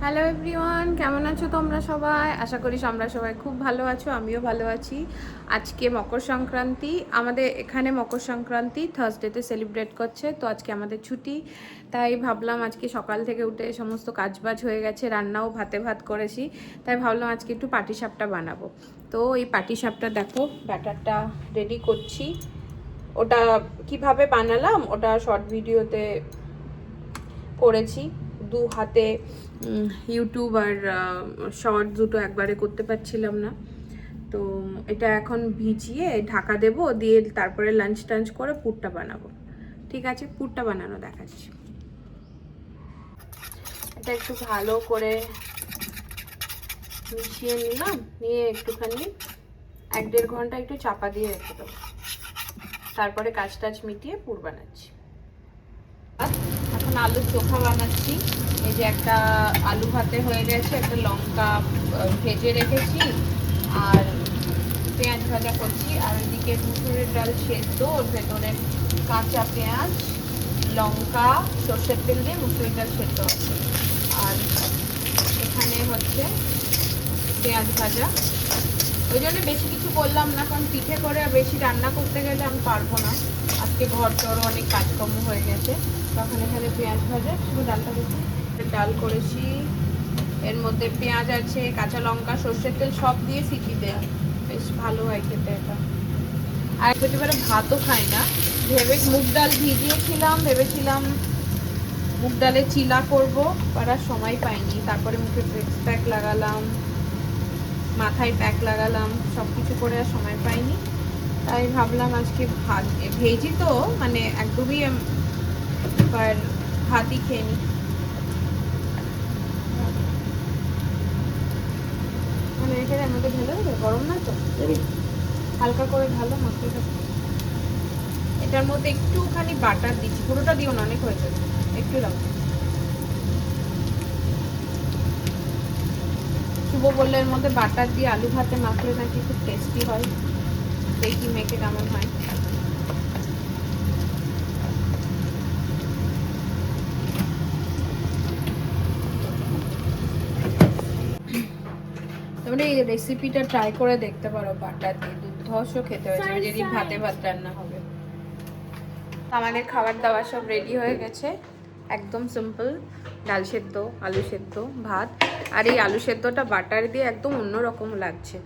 Hello everyone, কেমন আছো তোমরা সবাই? আশা করি তোমরা সবাই খুব ভালো আছো, আমিও ভালো আছি। আজকে মকর সংক্রান্তি, আমাদের এখানে মকর সংক্রান্তি থার্সডেতে সেলিব্রেট করছে। তো আজকে আমাদের ছুটি, তাই ভাবলাম আজকে সকাল থেকে উঠে সমস্ত কাজবাজ হয়ে গেছে, রান্নাও ভাত করেছি, তাই ভাবলাম আজকে একটু পাটিসাপটা বানাবো। তো এই পাটিসাপটা দেখো, ব্যাটারটা রেডি করছি। ওটা কিভাবে বানালাম ওটা শর্ট ভিডিওতে করেছি। দু হাতে ইউটিউব আর শর্ট দুটো একবারে করতে পারছিলাম না, তো এটা এখন ভিজিয়ে ঢাকা দেব, দিয়ে তারপরে লাঞ্চ টাঞ্চ করে পুরটা বানাবো। ঠিক আছে, পুরটা বানানো দেখাচ্ছি। এটা একটু ভালো করে মিশিয়ে নিলাম, নিয়ে একটুখানি 1-1.5 ঘন্টা একটু চাপা দিয়ে রেখে দেবো, তারপরে কাজ টাজ মিটিয়ে পুর বানাচ্ছি। এখন আলুর চোখা বানাচ্ছি। এই যে একটা আলু ভাতে হয়ে গেছে, একটা লঙ্কা ভেজে রেখেছি, আর পেঁয়াজ ভাজা করছি। আর ওইদিকে মুসুরের ডাল সেদ্ধ, ওর ভেতরে কাঁচা পেঁয়াজ, লঙ্কা, সর্ষের তেল দিয়ে মুসুরের ডাল সেদ্ধ আছে। আর এখানে হচ্ছে পেঁয়াজ ভাজা। ওই জন্য বেশি কিছু করলাম না, কারণ পিঠে করে আর বেশি রান্না করতে গেলে আমি পারবো না। আজকে ঘর টরও অনেক কাজকর্ম হয়ে গেছে, তখন এখানে পেঁয়াজ ভাজা শুধু ডালটা দিচ্ছি। ডাল করেছি, এর মধ্যে পেঁয়াজ আছে, কাঁচা লঙ্কা, সর্ষের তেল সব দিয়ে সিটি দেয়া, বেশ ভালো হয় খেতে এটা। আর প্রতিবারে ভাতও খাই না, মুগ ডাল ভিজিয়েছিলাম, ভেবেছিলাম মুগ ডালের চিলা করবো, আর সময় পাইনি। তারপরে মুখে ফেস প্যাক লাগালাম, মাথায় প্যাক লাগালাম, সব কিছু করে আর সময় পাইনি। তাই ভাবলাম আজকে ভেজি তো মানে একদমই ভাতই খেয়ে নিই। মানে এখানে আমাকে ঢেলে দেবে, গরম না তো, হালকা করে ঢালো মাখতে থাকতে। এটার মধ্যে একটুখানি বাটার দিচ্ছি, পুরোটা দিও না, অনেক হয়ে যাবে, একটু দাও। শুভ বললে এর মধ্যে বাটার দিয়ে আলু ভাতে মাখলে নাকি খুব টেস্টি হয়, দেখি মেখে কেমন হয়। তোমরা এই রেসিপিটা ট্রাই করে দেখতে পারো, বাটার দিয়ে দুর্ধর্ষ খেতে হয়েছে যেদিন ভাতে ভাত রান্না হবে। আমাদের খাবার দাবার সব রেডি হয়ে গেছে, একদম সিম্পল ডাল সেদ্ধ, আলু সেদ্ধ, ভাত। আর এই আলু সেদ্ধটা বাটার দিয়ে একদম অন্যরকম লাগছে,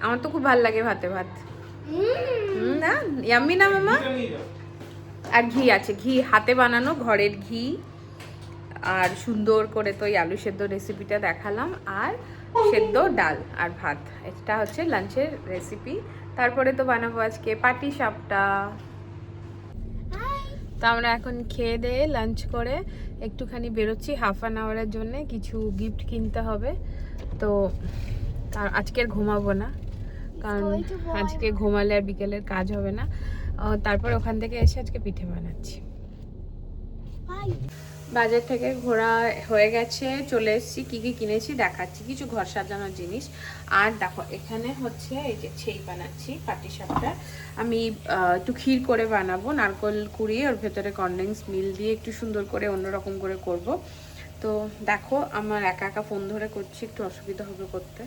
আমার তো খুব ভালো লাগে ভাতে ভাত। না ইয়াম্মি না মামা? আর ঘি আছে, ঘি হাতে বানানো ঘরের ঘি। আর সুন্দর করে তো এই আলু সেদ্ধ রেসিপিটা দেখালাম, আর সেদ্ধ ডাল আর ভাত, এটা হচ্ছে লাঞ্চের রেসিপি। তারপরে তো বানাবো আজকে পাটিসাপটা। তো আমরা এখন খেয়ে দিয়ে লাঞ্চ করে একটুখানি বেরোচ্ছি ½ আওয়ারের জন্য, কিছু গিফট কিনতে হবে। তো আজকের ঘুমাবো না, কারণ আজকে ঘুমালে আর বিকেলের কাজ হবে না। তারপর ওখান থেকে এসে আজকে পিঠে বানাচ্ছি। বাজার থেকে ঘোরা হয়ে গেছে, চলে এসেছি। কি কি কিনেছি দেখাচ্ছি, কিছু ঘর সাজানোর জিনিস। আর দেখো এখানে হচ্ছে এই যে ছেই বানাচ্ছি পাটিসাপটা। আমি একটু ক্ষীর করে বানাবো, নারকেল কুড়িয়ে ওর ভেতরে কনডেন্স মিল্ক দিয়ে একটু সুন্দর করে অন্যরকম করে করব। তো দেখো আমার একা একা ফোন ধরে করছি, একটু অসুবিধা হবে করতে।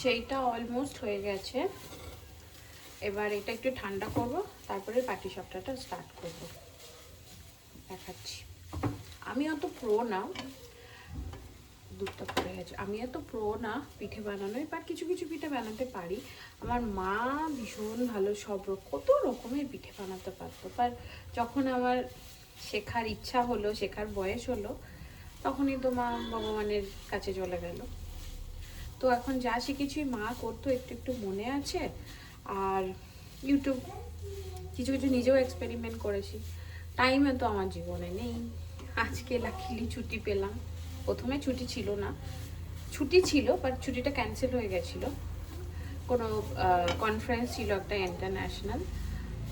সেইটা অলমোস্ট হয়ে গেছে, এবার এটা একটু ঠান্ডা করব, তারপরে পাটিসাপটাটা স্টার্ট করব, দেখাচ্ছি। আমি অত প্রো না, দুধটা পড়ে গেছে, আমি এত প্রো না পিঠে বানানোয়, বাট কিছু কিছু পিঠে বানাতে পারি। আমার মা ভীষণ ভালো, কত রকমের পিঠে বানাতে পারতো, বাট যখন আমার শেখার ইচ্ছা হলো, শেখার বয়স হলো, তখনই তো মা ভগবানের কাছে চলে গেল। তো এখন যা শিখেছি মা করতো, একটু একটু মনে আছে। আর ইউটিউব কিছু কিছু নিজেও এক্সপেরিমেন্ট করেছি। টাইমে তো আমার জীবনে নেই, আজকে লাকিলি ছুটি পেলাম। প্রথমে ছুটি ছিল না, ছুটি ছিল বাট ছুটিটা ক্যান্সেল হয়ে গেছিলো, কোনো কনফারেন্স ছিল একটা ইন্টারন্যাশনাল।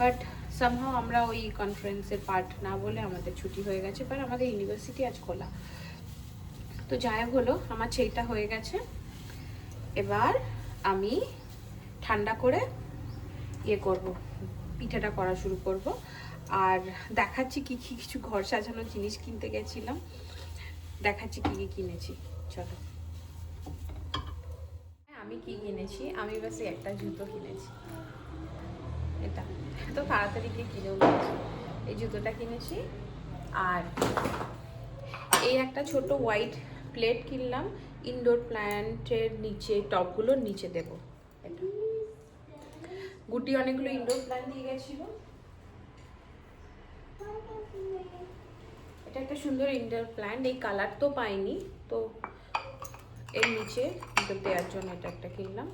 বাট সামহাও আমরা ওই কনফারেন্সের পার্ট না বলে আমাদের ছুটি হয়ে গেছে, বাট আমাদের ইউনিভার্সিটি আজ খোলা। তো যাই হলো, আমার সেইটা হয়ে গেছে। এবার আমি ঠান্ডা করে ইয়ে করব, পিঠাটা করা শুরু করব। আর দেখাচ্ছি কি কি কিছু ঘর সাজানোর জিনিস কিনতে গেছিলাম, দেখাচ্ছি কি কি কিনেছি। চলো। আমি কি কিনেছি, আমি বাস একটা জুতো কিনেছি, এটা তো তাড়াতাড়ি গিয়ে কিনেও নিয়েছি। এই জুতোটা কিনেছি। আর এই একটা ছোট হোয়াইট প্লেট কিনলাম, ইনডোর প্ল্যান্টের নিচে, টবগুলোর নিচে দেব। এটা গুটি অনেকগুলো ইনডোর প্ল্যান্ট দিয়ে গেছিল। এটা একটা সুন্দর ইনডোর প্ল্যান্ট, এই কালার তো পাইনি, তো এর নিচে দেওয়ার জন্য এটা একটা কিনলাম।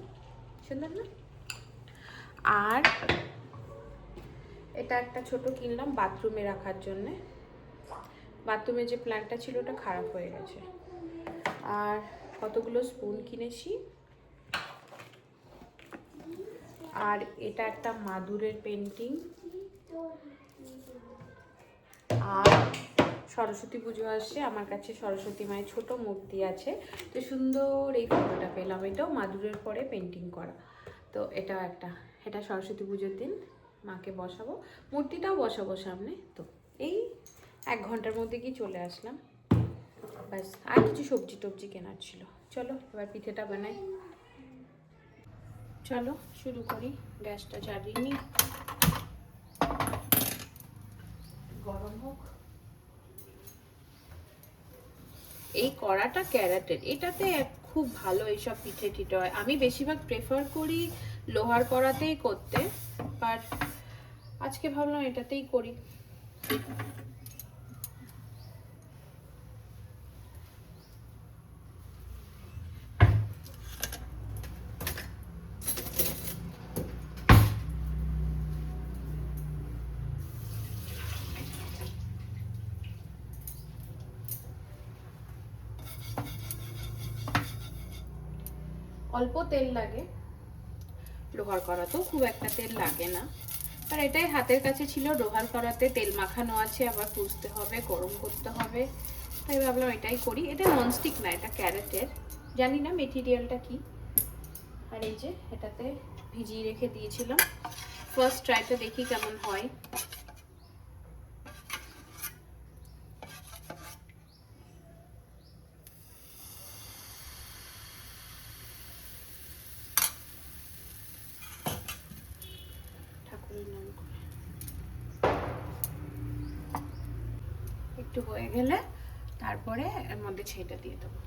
সুন্দর না? আর এটা একটা ছোট কিনলাম বাথরুমে রাখার জন্যে। বাথরুমে যে প্ল্যান্টটা ছিল ওটা খারাপ হয়ে গেছে। আর কতগুলো স্পুন কিনেছি। আর এটা একটা মাদুরের পেন্টিং। আর সরস্বতী পুজো আসছে, আমার কাছে সরস্বতী মায়ের ছোট মূর্তি আছে, তো সুন্দর এই ফটোটা পেলাম। এটাও মাদুরের পরে পেন্টিং করা। তো এটাও একটা, এটা সরস্বতী পুজোর দিন মাকে বসাবো, মূর্তিটাও বসাবো সামনে। তো এই 1 ঘন্টার মধ্যে কি চলে আসলাম, ব্যাস। আর কিছু সবজি টবজি কেনার ছিল। চলো এবার পিঠেটা বানাই। চলো শুরু করি। গ্যাসটা জ্বালিয়ে নিই, গরম হোক। এই কড়াটা ক্যারাটের, এটাতে খুব ভালো এইসব পিঠে টিঠে হয়। আমি বেশিরভাগ প্রেফার করি লোহার কড়াতেই করতে, বাট আজকে ভাবলাম এটাতেই করি। অল্প তেল লাগে, লোহার কড়াতেও খুব একটা তেল লাগে না, আর এটাই হাতের কাছে ছিল। লোহার কড়াতে তেল মাখানো আছে, আবার পুষতে হবে, গরম করতে হবে, তাই ভাবলাম এটাই করি। এটা ননস্টিক না, এটা ক্যারেটের, জানি না মেটেরিয়ালটা কি। আর এই যে এটাতে ভিজিয়ে রেখে দিয়েছিলাম, ফার্স্ট ট্রাইটা দেখি কেমন হয়। একটু হয়ে গেলে তারপরে এর মধ্যে ছেটা দিয়ে দেবো।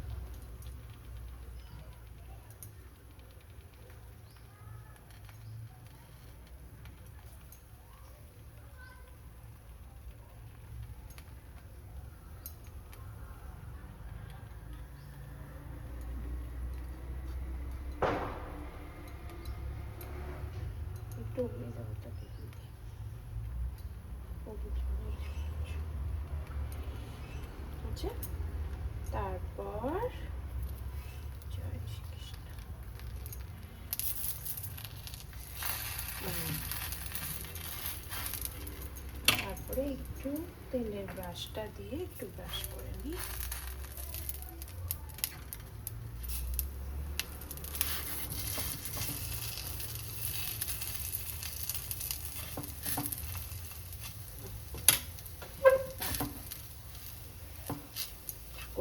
একটু উড়িয়ে দেবো তাকে। আচ্ছা, তারপর জয় শ্রীকৃষ্ণ। তারপরে একটু তেলের ব্রাশটা দিয়ে একটু ব্রাশ করে নিই।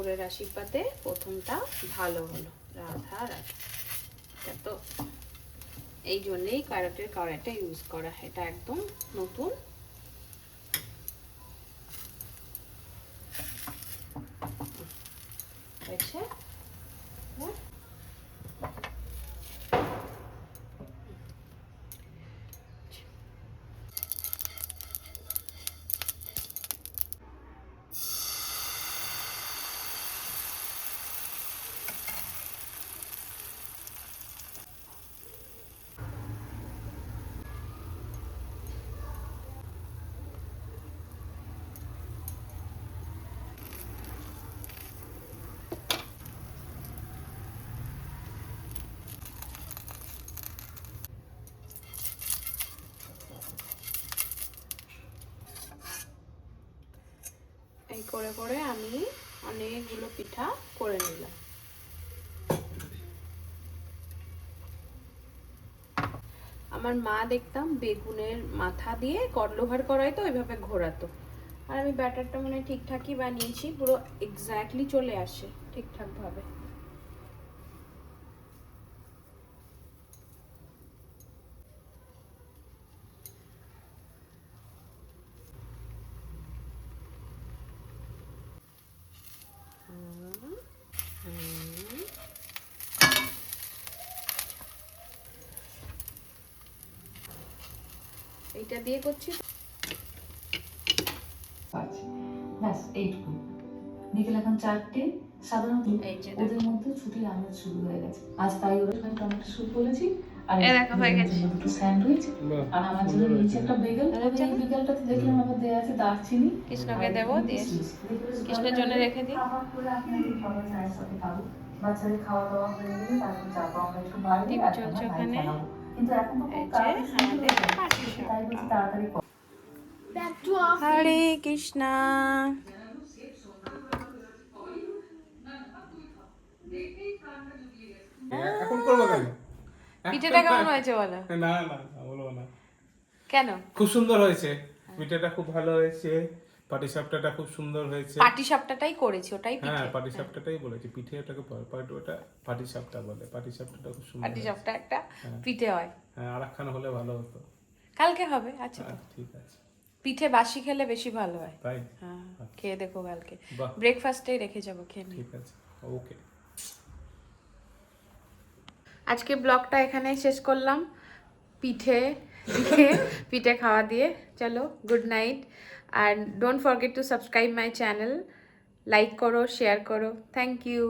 ঠাকুরের আশীর্বাদে প্রথমটা ভালো হলো। রাধা রাধা। এটা তো এই জন্যেই ক্যারেটের কড়াইটা ইউজ করা, এটা একদম নতুন। হয়েছে। এই করে করে আমি অনেকগুলো পিঠা করে নিলাম। আমার মা দেখতাম বেগুনের মাথা দিয়ে কর্নফ্লাওয়ার করাইতো, ওইভাবে ঘোরাতো। আর আমি ব্যাটারটা মনে হয় ঠিকঠাকই বানিয়েছি, পুরো এক্স্যাক্টলি চলে আসে ঠিকঠাক ভাবে। এইটা দিয়ে করছি ব্যাস এইটুকু। বিকেল এখন 4টে। সাধারণত ওদের মধ্যে ছুটির আমেজ শুরু হয়ে গেছে। আজ তাই ওদের জন্য টমেটো স্যুপ করেছি, আর দুটো স্যান্ডউইচ, আর আমার জন্য নিচে একটা বেগেল। এই বেগেলটাতে দেখলাম আবার দেয়া আছে দারচিনি। কৃষ্ণকে দেবো, দিয়ে কৃষ্ণের জন্য রেখে দিই। খাবার করে আপনাদের সবাই চায়ের সাথে খাবো। বাচ্চাদের খাওয়া দাওয়া হয়ে গেলে তারপর যাবো আমরা একটু বাইরে, আর চলছে ভাই ওখানে। খাওয়াবো। কিন্তু এখন তো খুব তাড়াতাড়ি হরে কৃষ্ণা। এখন করবো কেন? পিঠেটা কেমন হয়েছে বলো? না না বলবো না। কেন? খুব সুন্দর হয়েছে, পিঠেটা খুব ভালো হয়েছে, পাটিসাপটাটা খুব সুন্দর হয়েছে। পাটিসাপটাটাই করেছি, ওটাই পিঠে। হ্যাঁ পাটিসাপটাটাই বলেছি, পিঠে ওটাকে ওটা পাটিসাপটা বলে। পাটিসাপটাটা খুব সুন্দর। পাটিসাপটা একটা পিঠে হয়। হ্যাঁ আরেকখানা হলে ভালো হতো। কালকে হবে, আচ্ছা। ঠিক আছে। পিঠে বাসি খেলে বেশি ভালো হয়। তাই? হ্যাঁ, খেয়ে দেখো কালকে। বাহ। ব্রেকফাস্টেই রেখে যাবো, খেয়ে নিই। ঠিক আছে, ওকে। আজকে ব্লগটা এখানেই শেষ করলাম, পিঠে দিয়ে পিঠে খাওয়া দিয়ে। চলো, good night, and don't forget to subscribe my channel. Like করো, শেয়ার করো। Thank you.